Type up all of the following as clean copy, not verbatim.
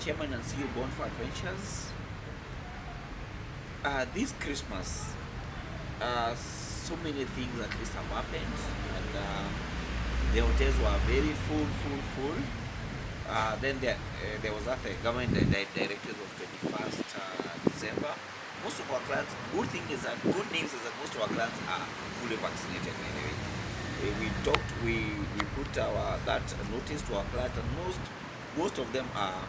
Chairman and CEO Bonfire Adventures. This Christmas, so many things at least have happened, and the hotels were very full. Then there was that government directives of 21st December. Most of our clients, good news is that most of our clients are fully vaccinated anyway. We talked, we put that notice to our clients, and most of them are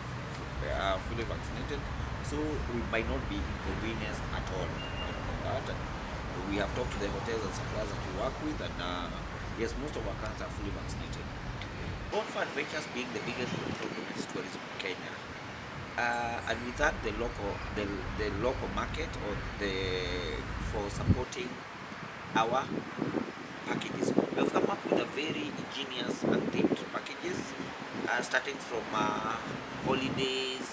fully vaccinated, so we might not be inconvenienced at all. We have talked to the hotels and suppliers that we work with, and yes, most of our clients are fully vaccinated. Bonfire Adventures being the biggest domestic tourism in Kenya, and we thank the local market for supporting our packages. We have come up with a very ingenious and themed packages, starting from holidays,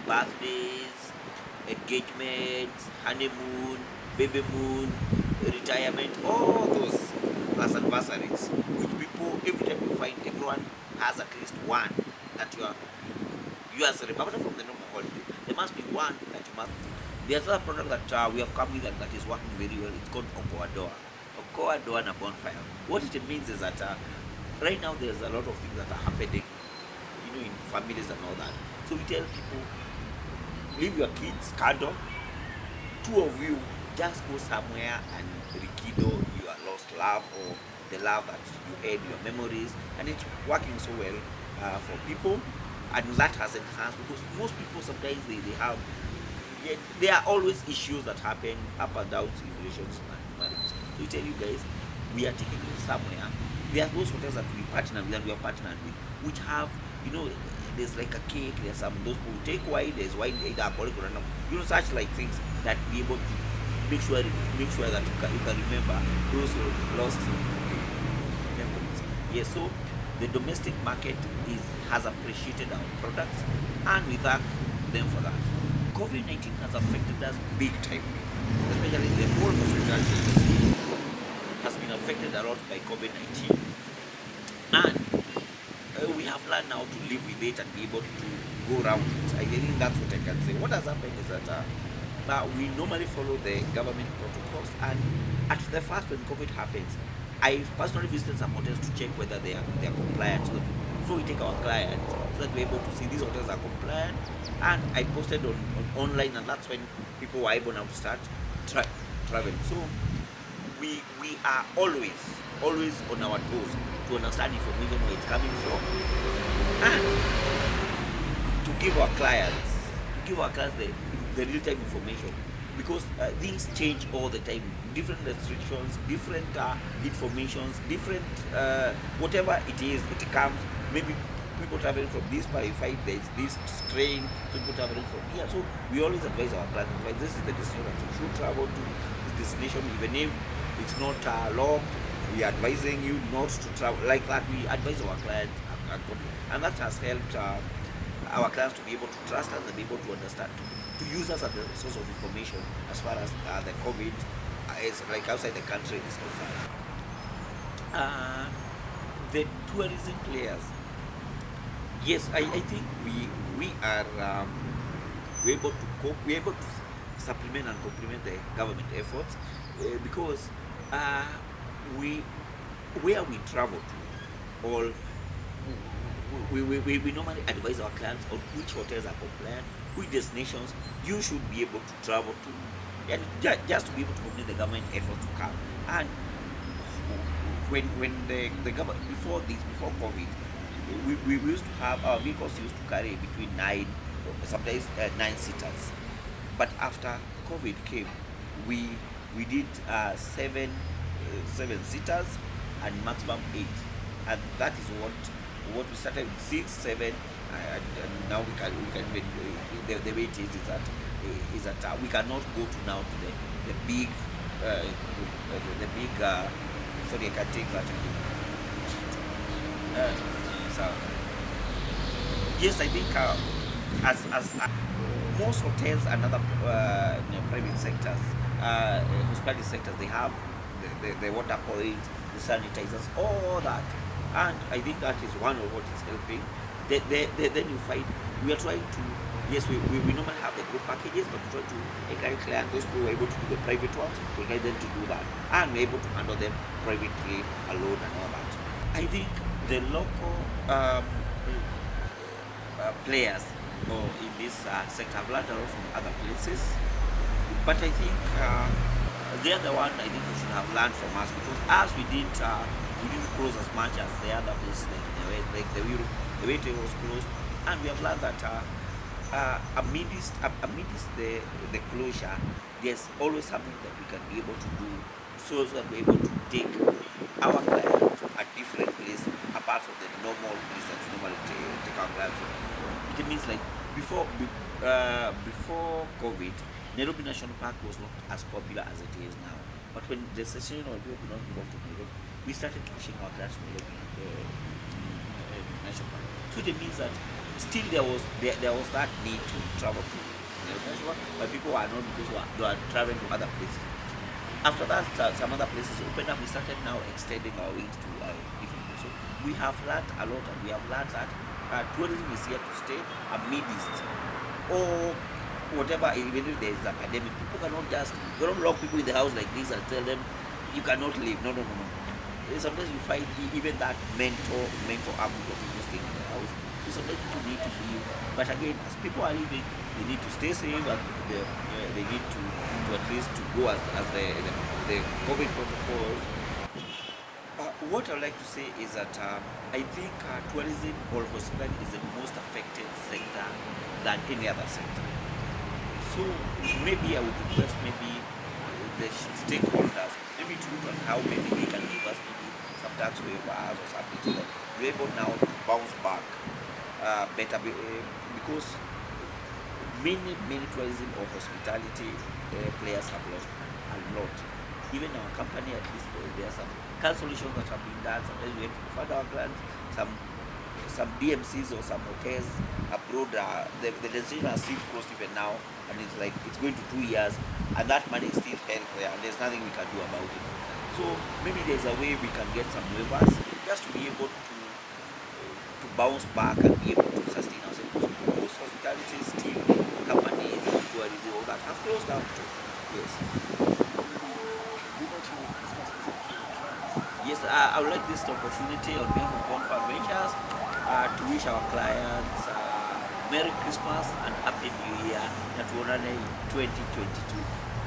birthdays, engagements, honeymoon, baby moon, retirement, all those, plus anniversaries, which people, every time you find, everyone has at least one that you are celebrating from the normal holiday. There must be one that you must. There's another product that we have come with and that is working very well. It's called Okoa and a Bonfire. What it means is that right now there's a lot of things that are happening, in families and all that. So we tell people, leave your kids, cuddle, two of you just go somewhere and rekindle your lost love or the love that you had, your memories, and it's working so well for people, and that has enhanced, because most people sometimes there are always issues that happen up and down in relations and marriage. So we tell you guys, we are taking you somewhere. There are those hotels that we partner with and we are partnered with, which have, there's like a cake, there's those who take wine, there's wine, either alcoholic or random, such like things that be able to make sure that you can remember those lost memories. Yes, so the domestic market has appreciated our products, and we thank them for that. COVID-19 has affected us big time, especially the whole hospitality industry has been affected a lot by COVID-19, and we have learned now to live with it and be able to go around it. I think that's what I can say. What has happened is that we normally follow the government protocols, and at the first, when COVID happens, I personally visited some hotels to check whether they are compliant, so that before we take our clients, so that we're able to see these hotels are compliant. And I posted on online, and that's when people were able now to start traveling. So we are always on our toes to understand information, where it's coming from, and to give our clients the real-time information, because things change all the time. Different restrictions, different informations, different whatever it is, it comes. Maybe people traveling from this by 5 days, this strain, people traveling from here. So we always advise our clients, like, this is the destination that you should travel to, this destination, even if it's not long, we are advising you not to travel like that. We advise our clients, and that has helped our clients to be able to trust us and be able to understand, to use us as a source of information as far as the COVID is, like, outside the country is concerned. The tourism players, yes, I think we are we're able to cope, we're able to supplement and complement the government efforts, because where we travel to, all we normally advise our clients on which hotels are compliant, which destinations you should be able to travel to, and just to be able to complete the government efforts to come. And when the government, before COVID, we used to have, our vehicles used to carry between 9, sometimes 9 seaters, but after COVID came, we did 7 seaters and maximum 8, and that is what we started with, 6, 7, and now we can even, the way it is that we cannot go to now to the big sorry, I can take that again. So yes, I think as most hotels and other private sectors, hospitality sectors, they have the water points, the sanitizers, all that, and I think that is one of what is helping. then you find we are trying to, yes, we normally have the group packages, but we try to encourage clients, those who are able to do the private ones, we encourage them to do that, and we're able to handle them privately, alone, and all that. I think the local players or in this sector have learned a lot from other places, but I think they're the one I think we should have learned from us, because as we didn't close as much as the other places, like in the West, like the Europe, the way it was closed, and we have learned that amidst the closure, there's always something that we can be able to do, so that we're able to take our clients to a different place apart from the normal place that we normally take our clients to. It means like before COVID, Nairobi National Park was not as popular as it is now. But when the session or people could not go to Nairobi, we started pushing our clients to Nairobi National Park. So it means that still there was that need to travel to Nairobi National Park, but people were not, because they were traveling to other places. After that, some other places opened up. We started now extending our wings to different places. So we have learned a lot, and we have learned that tourism is here to stay amidst or whatever. Even if there is a pandemic, people cannot just, you don't lock people in the house like this and tell them you cannot leave. No. Sometimes you find even that mental armor of people staying in the house. So sometimes people need to leave, but again, as people are leaving, they need to stay safe, and they need to at least to go as the COVID protocols. What I would like to say is that I think tourism or hospitality is the most affected sector than any other sector. So maybe I would request maybe the stakeholders maybe to look at how maybe they can give us maybe some tax waivers or something, so that we're able now to bounce back better, because many tourism or hospitality players have lost a lot. Even our company, at least there are some cancellations that have been done. Sometimes we have to fund our clients. Some DMCs or some hotels abroad, the decision has still closed even now, and it's like it's going to 2 years, and that money is still held there, and there's nothing we can do about it. So maybe there's a way we can get some waivers just to be able to bounce back and be able to sustain ourselves. Because most hospitality still companies, tourism, all that have closed down too. Yes. Yes, I would like this opportunity on behalf of Bonfire Ventures to wish our clients Merry Christmas and Happy New Year, that we honor in 2022.